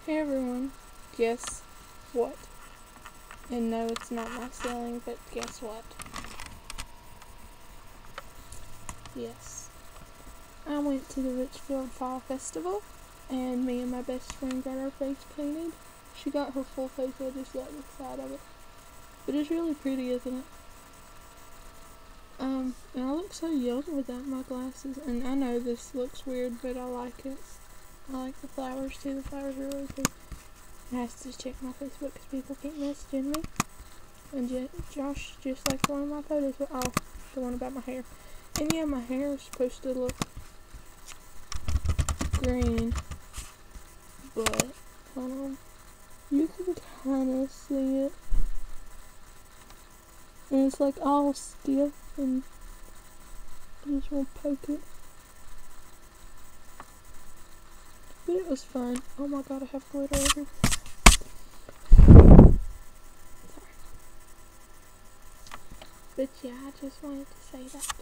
Hey everyone, guess what? And no, it's not my ceiling, but guess what? Yes. I went to the Richfield Fall Festival, and me and my best friend got our face painted. She got her full face, I just got the side of it. But it's really pretty, isn't it? And I look so young without my glasses, and I know this looks weird, but I like it. I like the flowers too, the flowers are really pretty. I have to check my Facebook because people keep messaging me. And Josh just liked one of my photos, but the one about my hair. And yeah, my hair is supposed to look green, but hold on, you can kind of see it. And it's like all stiff, and I just want to poke it. But it was fun. Oh my god, I have glitter everywhere. Sorry. But yeah, I just wanted to say that.